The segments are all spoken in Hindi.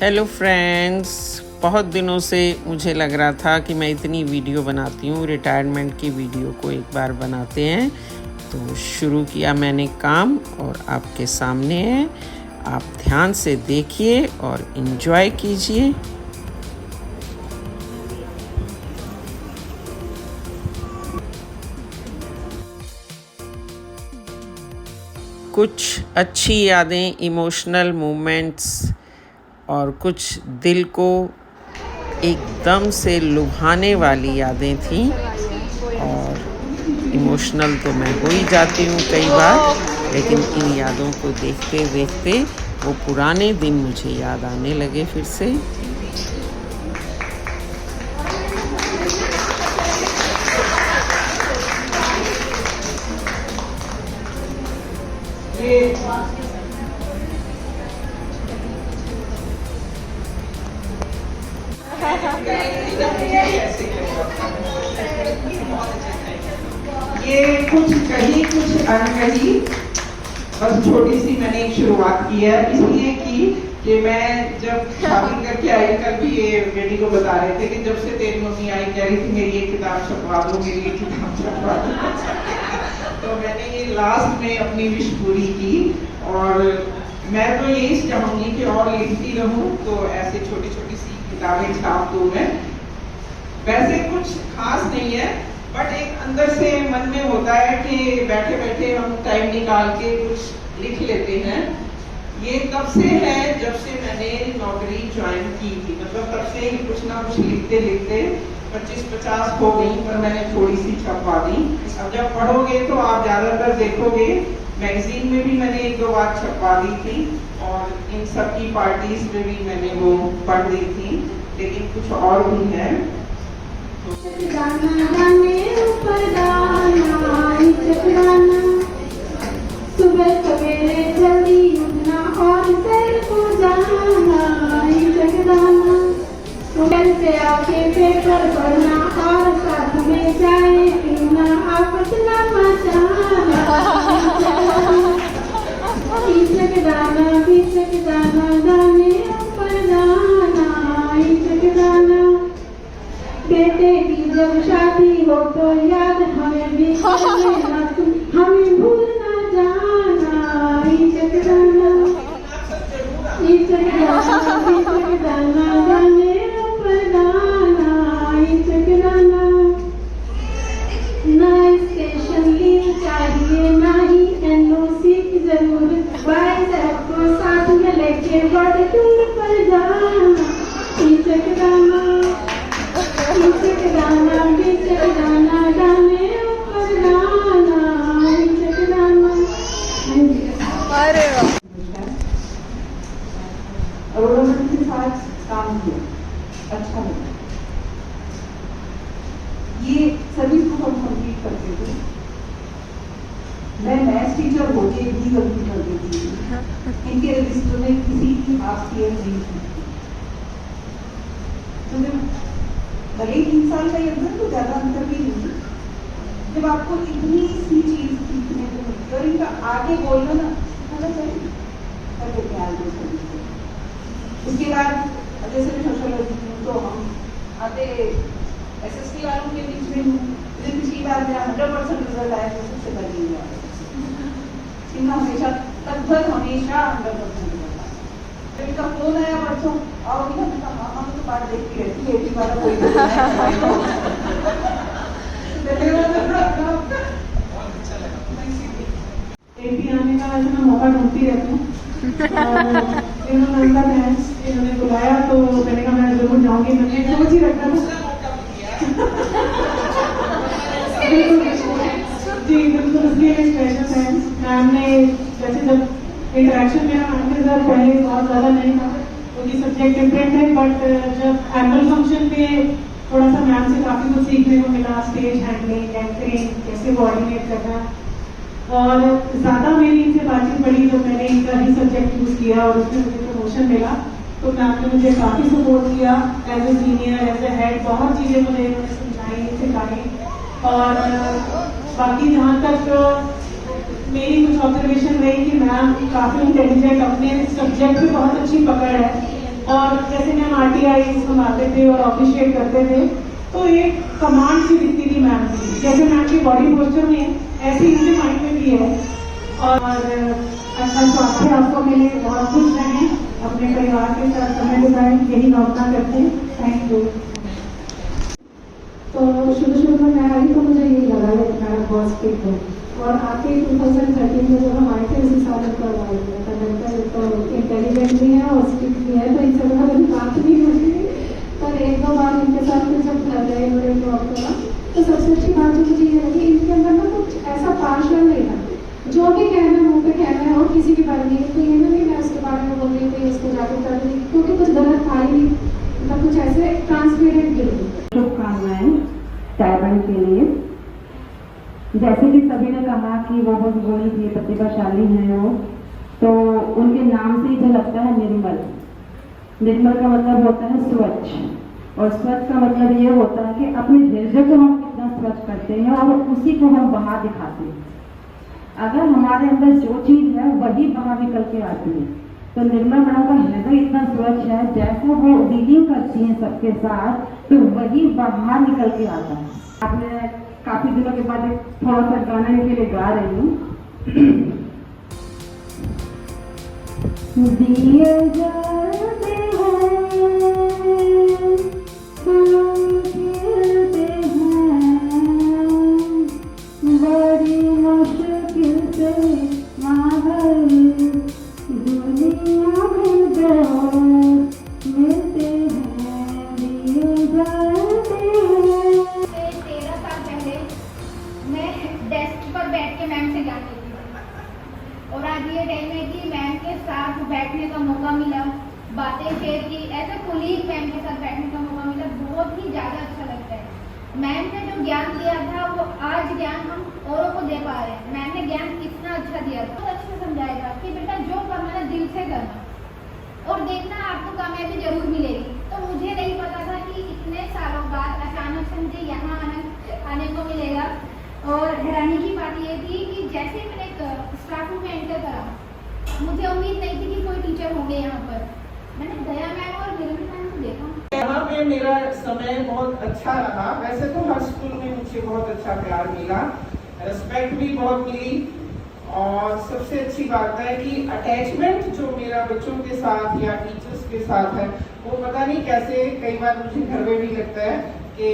हेलो फ्रेंड्स, बहुत दिनों से मुझे लग रहा था कि मैं इतनी वीडियो बनाती हूँ, रिटायरमेंट की वीडियो को एक बार बनाते हैं। तो शुरू किया मैंने काम और आपके सामने है। आप ध्यान से देखिए और इन्जॉय कीजिए। कुछ अच्छी यादें, इमोशनल मोमेंट्स और कुछ दिल को एकदम से लुभाने वाली यादें थीं। और इमोशनल तो मैं हो ही जाती हूँ कई बार, लेकिन इन यादों को देखते देखते वो पुराने दिन मुझे याद आने लगे फिर से। ये कुछ कही कुछ अनकही, बस छोटी सी मैंने एक शुरुआत की है, इसलिए कि मैं जब शादी करके आई, कल भी ये बेटी को बता रहे थे कि जब से तेरी मम्मी आई कह रही थी मेरी एक किताब छपवा दो, मेरी एक किताब छपवा दो। तो मैंने ये लास्ट में अपनी विश पूरी की और मैं तो यही चाहूंगी कि और लिखती रहूं, तो ऐसे छोटी छोटी सी किताबें छाप दूं मैं। वैसे कुछ खास नहीं है, बट एक अंदर से मन में होता है कि बैठे बैठे हम टाइम निकाल के कुछ लिख लेते हैं। ये तब से है जब से मैंने नौकरी ज्वाइन की थी, मतलब तब से ही कुछ ना कुछ लिखते लिखते 25-50 हो गई, पर मैंने थोड़ी सी छपवा दी। अब जब पढ़ोगे तो आप ज्यादातर देखोगे, मैगजीन में भी मैंने 1-2 बार छपवा दी थी और इन सब की पार्टीज में भी मैंने वो पढ़ दी थी, लेकिन कुछ और भी है। सुबह सवेरे जल्दी उठना और सैर को जाना, जगदाना सुबह से आके पेपर पढ़ना और साथ में चाय पीना, आपस न मचाना, जगदाना जगदाना गाने ऊपर जाना, जगदाना बेटे की जब शादी हो तो याद हमें भी करना, हमें भूल ना जाना, जगदाना जगदाना गाने ऊपर गाना, जगदाना ना स्टेशन लीव चाहिए, ना ही एनओसी की जरूरत, बाइक को साथ में लेके बड़े टूर पर जाना, जगदाना जगदाना जगदाना गाने ऊपर गाना, जगदाना। अरे वाह, और के साथ काम किया, अच्छा लगा। ये सभी को हम कंप्लीट करते थे। मैं मैथ्स टीचर होके भी गलती कर देती थी, इनके रजिस्टर में किसी की हाफ ईयर नहीं थी। तो भले 3 साल का अंदर तो ज्यादा अंतर भी नहीं, जब आपको इतनी सी चीज सीखने को मिलती है और इनका आगे बोलना ना उसके बाद जैसे मैं सोशोलॉजी हूँ तो हम आते एसएसटी वालों के बीच में हूँ, पिछली बार मेरा 100% रिजल्ट आया तो सबसे पहले इनका हमेशा लगभग हमेशा 100% रिजल्ट आया। इनका फोन आया परसों और इन्होंने कहा हम तो बात देखती रहती है, एक बार कोई एपी आने का मैं मौका ढूंढती रहती हूँ। इन्होंने बुलाया तो मैंने कहा मैं जरूर जाऊंगी, मैंने सोच ही रखा था। जी बिल्कुल, उसके लिए स्पेशल थैंक्स। मैम ने जैसे जब इंटरेक्शन मेरा मैम के साथ पहले बहुत ज़्यादा नहीं था, क्योंकि सब्जेक्ट डिफरेंट है, बट जब एनुअल फंक्शन पे थोड़ा सा मैम से काफ़ी कुछ सीखने को मिला, स्टेज हैंडलिंग, एंकरिंग, कैसे कोऑर्डिनेट करना, और ज़्यादा मेरी इनसे बातचीत बढ़ी तो मैंने इनका ही सब्जेक्ट यूज़ किया और उसमें मुझे प्रमोशन मिला। तो मैम ने मुझे काफ़ी सपोर्ट किया as a senior, as a head, बहुत चीज़ें मुझे इन्होंने समझाई, सिखाई। और बाकी जहाँ तक मेरी कुछ ऑब्जर्वेशन रही कि मैम काफ़ी इंटेलिजेंट, अपने सब्जेक्ट पे बहुत अच्छी पकड़ है, और जैसे मैम RTI हम आते थे और अप्रिशिएट करते थे, तो एक कमांड सी दिखती थी मैम की, जैसे मैम की बॉडी पोस्चर में ऐसे ही उनके माइंड में भी है। और अच्छा स्वास्थ्य आपको मिले, बहुत खुश रहें, अपने परिवार के साथ समय बिताएं, यही कामना करते हैं। Thank you. तो शुरू में मैं आई तो मुझे यही लगा मेरा बहुत स्ट्रिक्ट है, और आके 2013 में जब हम आए थे उसी साल को आए थे, तो इंटेलिजेंट भी है और स्ट्रिक्ट भी है, तो इनसे कभी बात नहीं होती। पर एक दो बार इनके साथ में जब गए उन्होंने जॉब करा, तो सबसे अच्छी बात जो मुझे ये लगी, इनके अंदर ना कुछ ऐसा पार्शल नहीं था, जो भी कहना मुँह पे कहना है और किसी के बारे में तो ये नहीं मैं उसके बारे में बोल रही थी, उसको जाकर कर रही, क्योंकि कुछ गलत था ही नहीं, मतलब कुछ ऐसे ट्रांसपेरेंट गिर। शुभकामनाएं टाइबन के लिए। जैसे कि सभी ने कहा कि वो बहुत गुणी थी, प्रतिभाशाली हैं वो, तो उनके नाम से ही झलकता है निर्मल। निर्मल का मतलब होता है स्वच्छ, और स्वच्छ का मतलब ये होता है कि अपने हृदय को हम कितना स्वच्छ करते हैं और उसी को हम बाहर दिखाते हैं। अगर हमारे अंदर जो चीज़ है वही बाहर निकल के आती है। तो निर्मल मैडम का हृदय इतना स्वच्छ है, जैसा वो डीलिंग करती हैं सबके साथ, तो वही बाहर निकल के आता है। आपने काफी दिनों के बाद एक थोड़ा सा गाना इनके लिए गा रही हूँ। दिए जलते हैं, बड़ी मुश्किल से दुनिया में दोस्त मिलते हैं, दिए जलते हैं। 13 साल पहले मैं डेस्क पर बैठ के मैम से ज्ञान लेती थी, और आज ये टाइम है कि मैम के साथ बैठने का मौका मिला, बातें शेयर की, ऐसे कुलीग मैम के साथ बैठने का मौका मिला, बहुत ही ज़्यादा अच्छा लगता है। मैम ने जो ज्ञान दिया था वो आज ज्ञान हम औरों को दे पा रहे हैं। मैम ने ज्ञान कितना अच्छा दिया था, बहुत अच्छे से समझाया था कि बेटा जो करना है दिल से करना, और देखना आपको कामयाबी जरूर मिलेगी। तो मुझे नहीं पता था कि इतने सालों बाद अचानक से मुझे यहाँ आने को मिलेगा, और हैरानी की बात ये थी कि जैसे मैंने स्टाफ रूम में एंटर करा, मुझे उम्मीद नहीं थी कि कोई टीचर होंगे यहाँ पर। मैंने दया मैम और निर्मल मैम को देखा, यहाँ पे मेरा समय बहुत अच्छा रहा। वैसे तो हर स्कूल में मुझे बहुत अच्छा प्यार मिला, रिस्पेक्ट भी बहुत मिली, और सबसे अच्छी बात है कि अटैचमेंट जो मेरा बच्चों के साथ या टीचर्स के साथ है, वो पता नहीं कैसे, कई बार मुझे घर में भी लगता है कि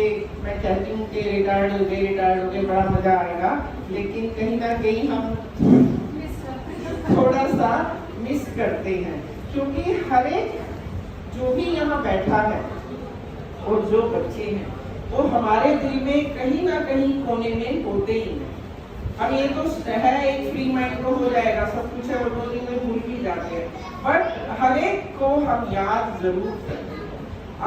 मैं कहती हूँ कि रिटायर्ड हो गए, बड़ा मजा आएगा, लेकिन कहीं ना कहीं हम थोड़ा सा मिस करते हैं, क्योंकि हर एक जो भी यहाँ बैठा है और जो बच्चे हैं, वो हमारे दिल में कहीं ना कहीं कोने में होते ही हैं। अब ये तो है एक फ्री माइंड को हो जाएगा, सब कुछ है, और 2 दिन में भूल भी जाते हैं, बट हर एक को हम याद जरूर करते हैं।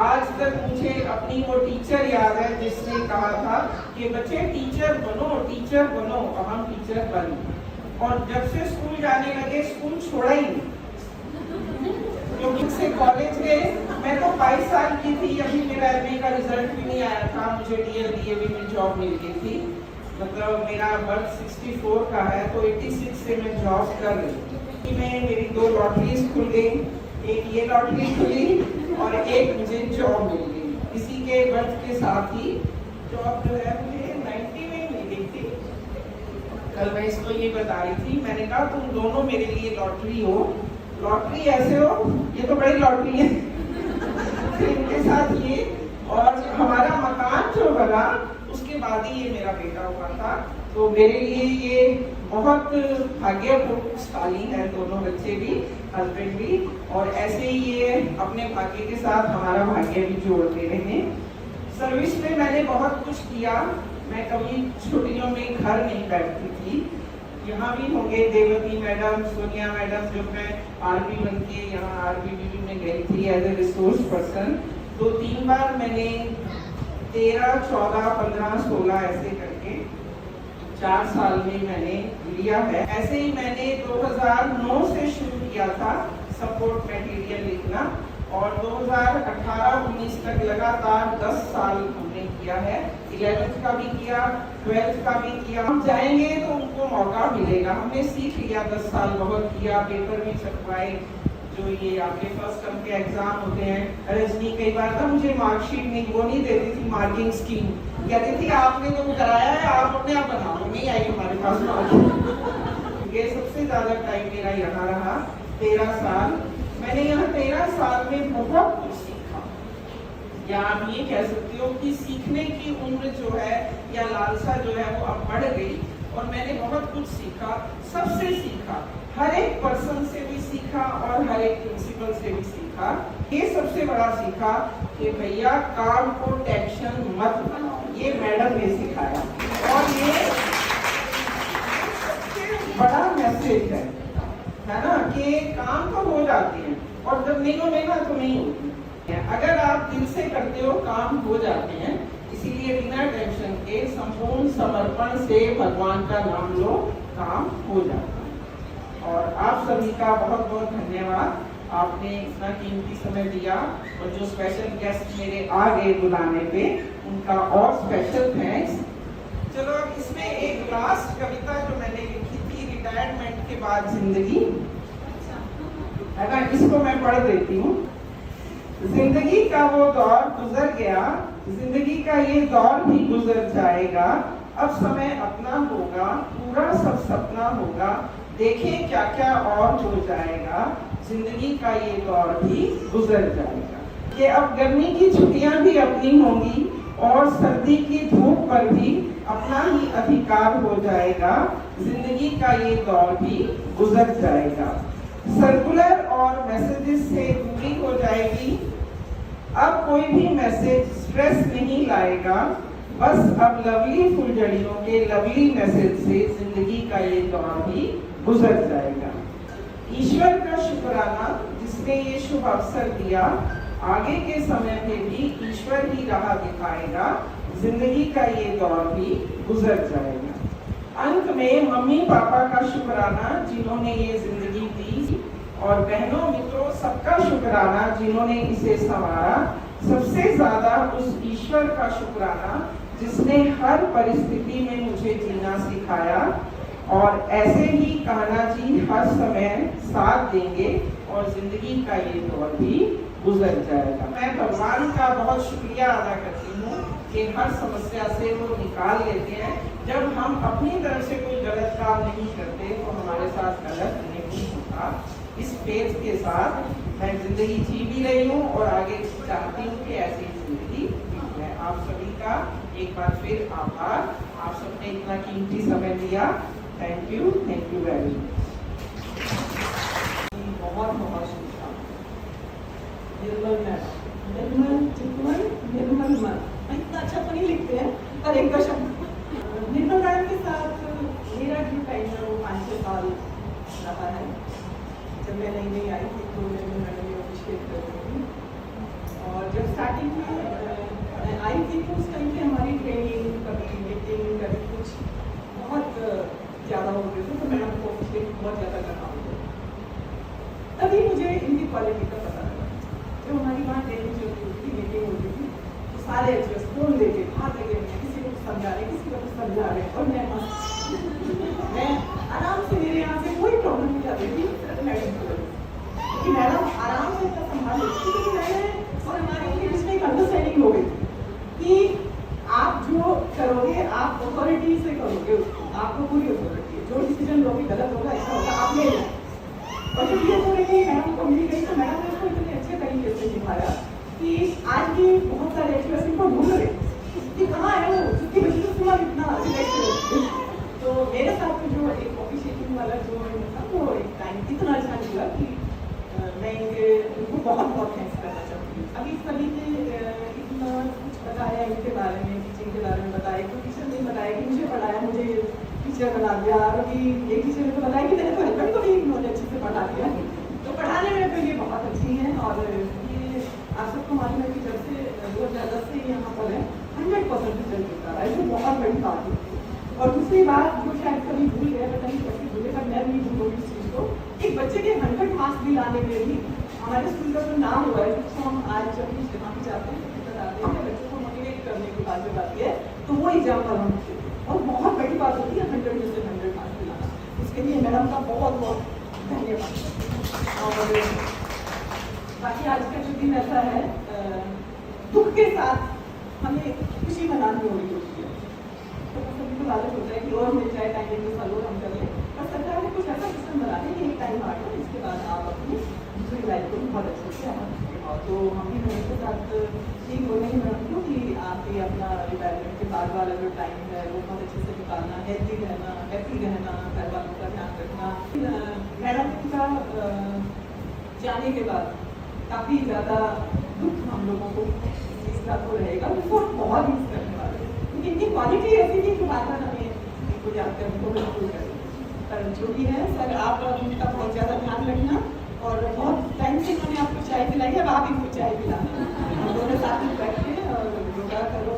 आज तक मुझे अपनी वो टीचर याद है जिसने कहा था कि बच्चे टीचर बनो, और हम टीचर बने। और जब से स्कूल जाने लगे, स्कूल छोड़ा ही नहीं, क्योंकि से कॉलेज गए। मैं तो 22 साल की थी, अभी मेरा MA का रिजल्ट भी नहीं आया था, मुझे DLDA में जॉब मिल गई थी। मतलब मेरा बर्थ 64 का है, तो 86 से मैं जॉब कर रही थी। मेरी 2 लॉटरीज खुल गई, एक ये लॉटरी खुली और एक मुझे जॉब मिल गई। इसी के बर्थ के साथ ही जॉब जो है मुझे 90 में मिल गई थी। कल मैं इसको ये बता रही थी, मैंने कहा तुम दोनों मेरे लिए लॉटरी हो, लॉटरी ऐसे हो, ये तो बड़ी लॉटरी है। फिर इनके साथ ये, और हमारा मकान जो बना उसके बाद ही ये मेरा बेटा हुआ था, तो मेरे लिए ये बहुत भाग्यशाली है, दोनों बच्चे भी, हस्बैंड भी, और ऐसे ही ये अपने भाग्य के साथ हमारा भाग्य भी जोड़ते रहे। सर्विस में मैंने बहुत कुछ किया, मैं कभी छुट्टियों में घर नहीं बैठती थी। यहाँ भी होंगे देवती मैडम, सोनिया मैडम, जब मैं RP बन के यहाँ RPBB में गई थी एज ए रिसोर्स पर्सन, तो 3 बार मैंने 13, 14, 15, 16 ऐसे करके 4 साल में मैंने लिया है। ऐसे ही मैंने 2009 से शुरू किया था सपोर्ट मटेरियल लिखना, और 2018-19 तक लगातार 10 साल हमने किया है। 11th का भी किया, 12th का भी किया। हम जाएंगे तो उनको मौका मिलेगा। हमने सीख लिया, 10 साल बहुत किया, पेपर भी छपवाए, जो ये आपके फर्स्ट टर्म के एग्जाम होते हैं, रजनी कई बार ना मुझे मार्कशीट नहीं वो नहीं देती थी, मार्किंग स्कीम कहती थी आपने जो कराया है आप अपने आप बनाओ, नहीं आई हमारे पास मार्किंग। ये सबसे ज्यादा टाइम मेरा यहाँ रहा, 13 साल। मैंने यहाँ 13 साल में बहुत कुछ सीखा, या आप ये कह सकती हो कि सीखने की उम्र जो है या लालसा जो है वो अब बढ़ गई, और मैंने बहुत कुछ सीखा, सबसे सीखा, हर एक पर्सन से भी सीखा और हर एक प्रिंसिपल से भी सीखा। ये सबसे बड़ा सीखा कि भैया काम को टेंशन मत बनाओ, ये मैडम ने सिखाया, और ये सबसे बड़ा मैसेज है ना, कि काम तो हो जाते हैं और जब नहीं होने ना तो नहीं होती है। अगर आप दिल से करते हो काम हो जाते हैं, इसीलिए बिना टेंशन के संपूर्ण समर्पण से भगवान का नाम लो, काम हो जाता है। और आप सभी का बहुत बहुत धन्यवाद, आपने इतना कीमती समय दिया, और जो स्पेशल गेस्ट मेरे आ गए बुलाने पे उनका और स्पेशल थैंक्स। चलो अब इसमें एक लास्ट कविता जो मैंने लिखी थी रिटायरमेंट के बाद जिंदगी, है ना, इसको मैं पढ़ देती हूँ। जिंदगी का वो दौर गुजर गया, जिंदगी का ये दौर भी गुजर जाएगा, अब समय अपना होगा, पूरा सब सपना होगा, देखें क्या क्या और हो जाएगा, जिंदगी का ये दौर भी गुजर जाएगा। कि अब गर्मी की छुट्टियां भी अपनी होंगी और सर्दी की धूप पर भी अपना ही अधिकार हो जाएगा, जिंदगी का ये दौर भी गुजर जाएगा। सर्कुलर और मैसेजेस से दूरी हो जाएगी, अब कोई भी मैसेज स्ट्रेस नहीं लाएगा, बस अब लवली फुलझड़ियों के लवली मैसेज से जिंदगी का ये दौर भी गुजर जाएगा। ईश्वर का शुक्राना जिसने ये शुभ अवसर दिया, आगे के समय में भी ईश्वर ही राह दिखाएगा, जिंदगी का ये दौर भी गुजर जाएगा। अंत में मम्मी पापा का शुक्राना जिन्होंने ये जिंदगी दी, और बहनों मित्रों सबका शुक्राना जिन्होंने इसे संवारा, सबसे ज्यादा उस ईश्वर का शुक्राना जिसने हर परिस्थिति में मुझे जीना सिखाया, और ऐसे ही कान्हा जी हर समय साथ देंगे और जिंदगी का ये दौर भी गुजर जाएगा। मैं भगवान का बहुत शुक्रिया अदा करती हूँ कि हर समस्या से वो निकाल लेते हैं। जब हम अपनी तरफ से कोई गलत काम नहीं करते तो हमारे साथ गलत नहीं होता। इस फेज के साथ मैं जिंदगी जी भी रही हूँ और आगे चाहती हूँ कि ऐसी जिंदगी है। आप सभी का एक बार फिर आभार, आप सबने इतना कीमती समय दिया। Thank you very much. बहुत बहुत शुभकामनाएं। निर्मल मन इतना अच्छा तो नहीं लिखते हैं, पर एक शब्द निर्मल मैडम के साथ मेरा जो टाइम है वो 5-6 साल रहा है। जब मैं नई नई आई थी तो निर्मल मैडम ने अप्रिशिएट कर रही थी, और जब स्टार्टिंग में आई थी तो उस टाइम पे हमारी ट्रेनिंग, कभी मीटिंग, कभी कुछ बहुत ज़्यादा हो गए थे, तो मैडम को अप्रिशिएट बहुत ज़्यादा करना होता है। तभी मुझे इनकी क्वालिटी का पता लगा। जब हमारी वहाँ ट्रेनिंग चलती थी, मीटिंग होती थी, तो सारे एचएस फोन लेके भाग लगे, किसी को समझा रहे, किसी को समझा रहे, और मैं आराम से, मेरे यहाँ से कोई प्रॉब्लम नहीं आती थी मैडम को, क्योंकि मैडम आराम से इतना संभाल लेती थी कि मैंने और हमारे उनके बीच में एक अंडरस्टैंडिंग हो गई कि आप जो करोगे आप अथॉरिटी से करोगे, आपको पूरी अथॉरिटी है, जो डिसीजन लोगे गलत होगा, ऐसा होगा, आप ले लो। और जब ये अथॉरिटी मैडम को मिल गई तो मैडम ने उसको इतने अच्छे तरीके से निभाया कि आज भी बहुत सारे एक्सप्रेस इनको ढूंढ रहे कि कहाँ है वो, उसकी वजह से पूरा इतना रिलेक्ट। तो मेरे साथ में जो एक ऑफिशिएटिंग वाला जो था वो एक टाइम इतना अच्छा निकला कि मैं इनको बहुत बहुत थैंक्स करना चाहती हूँ। अभी सभी ने इतना कुछ बताया इनके बारे में, टीचिंग के बारे में बताया, तो टीचर ने बताया कि मुझे पढ़ाया, मुझे टीचर बना दिया, और अभी एक टीचर ने तो बताया कि मैंने तो हस्बैंड को भी इन्होंने अच्छे से पढ़ा दिया। तो पढ़ाने में तो ये बहुत अच्छी हैं, और ये आप सबको मालूम है कि जब से 2010 से यहाँ पर है 100% रिजल्ट होता है, ये बहुत बड़ी बात है। और दूसरी बात जो शायद कभी भूल गए, पता नहीं कैसे भूले, पर मैं नहीं भूलूंगी इस चीज़ को, एक बच्चे के 100 मार्क्स दिलाने में भी हमारे स्कूल का जो नाम हुआ है, जिसको हम आज जब भी जहाँ भी जाते हैं बताते हैं, बच्चों को मोटिवेट करने की बात जब आती है तो वो एग्जाम्पल हम देते हैं, और बहुत बड़ी बात होती है 100 में से 100 मार्क्स दिलाना। इसके लिए मैडम का बहुत बहुत धन्यवाद। और बाकी आज का जो दिन ऐसा है दुख के साथ हमें खुशी मनानी होगी होती है। तो सभी को लालच होता है कि और मिल जाए टाइम एक 2 साल और हम कर लें, पर सरकार ने कुछ ऐसा सिस्टम बना दिया कि एक टाइम आ गया, इसके बाद आप अपनी दूसरी लाइफ को बहुत अच्छे से और तो हम भी मेरे के साथ यही बोलेंगे मैडम को कि आप भी अपना रिटायरमेंट के बाद वाला जो टाइम है वो बहुत अच्छे से निकालना, हेल्दी रहना, हैप्पी रहना, घर वालों का ध्यान रखना। मैडम का जाने के बाद काफ़ी ज़्यादा दुख हम लोगों को इस बात को रहेगा, उसको बहुत मिस करने वाले हैं, क्योंकि इनकी क्वालिटी ऐसी थी कि बार बार हमें इनको याद करने को बिल्कुल करें। पर जो भी है सर, आप उनका बहुत ज़्यादा ध्यान रखना और बहुत टाइम से उन्होंने आपको चाय पिलाई है, अब आप इनको चाय पिलाना, हम दोनों साथ में बैठ के और योगा करो।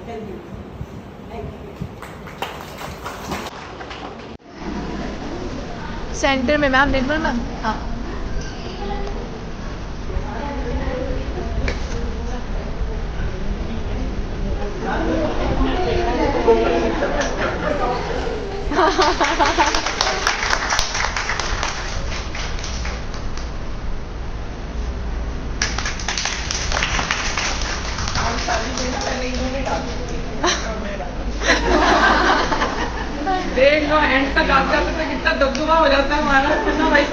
Thank you. सेंटर में मैम देख लो ना। हाँ देख लो एंड तक आ जाते तो कितना दबदबा हो जाता है हमारा, है ना भाई।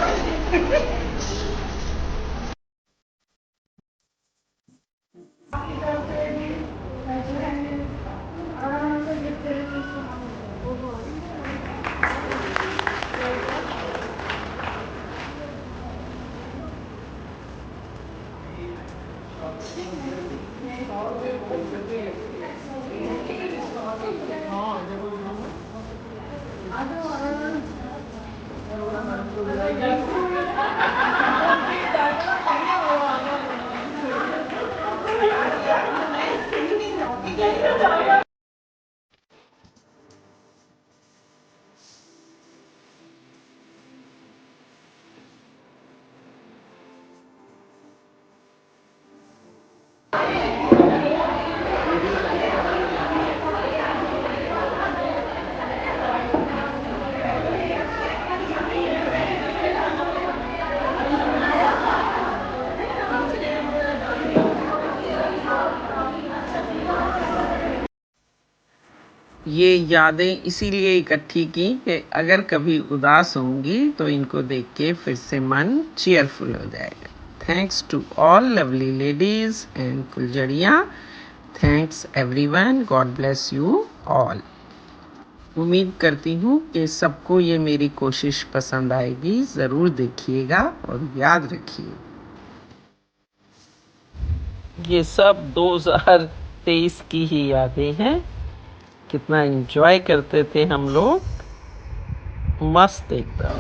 ये यादें इसीलिए इकट्ठी की कि अगर कभी उदास होंगी तो इनको देख के फिर से मन चीयरफुल हो जाएगा। Thanks to all lovely ladies and फुलझड़िया। Thanks everyone. God bless you all. उम्मीद करती हूँ कि सबको ये मेरी कोशिश पसंद आएगी। ज़रूर देखिएगा और याद रखिए, ये सब 2023 की ही यादें हैं। कितना एंजॉय करते थे हम लोग, मस्त एकदम।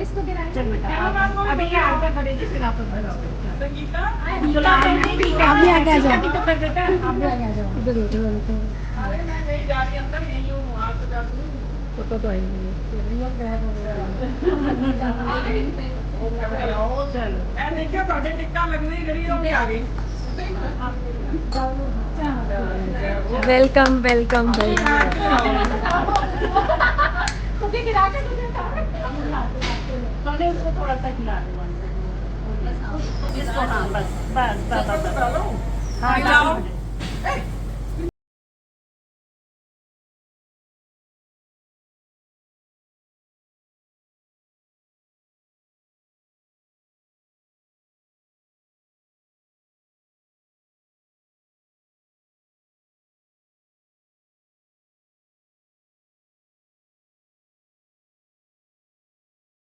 इसको अभी ये आगे खड़ेगी फिर आप अभी आगे आ जाओ, अभी आगे आ जाओ। फोटो तो आई वेलकम वेलकम तुझे गिरा के उसको थोड़ा सा खिला दे इसको। हाँ बस बस बस हाँ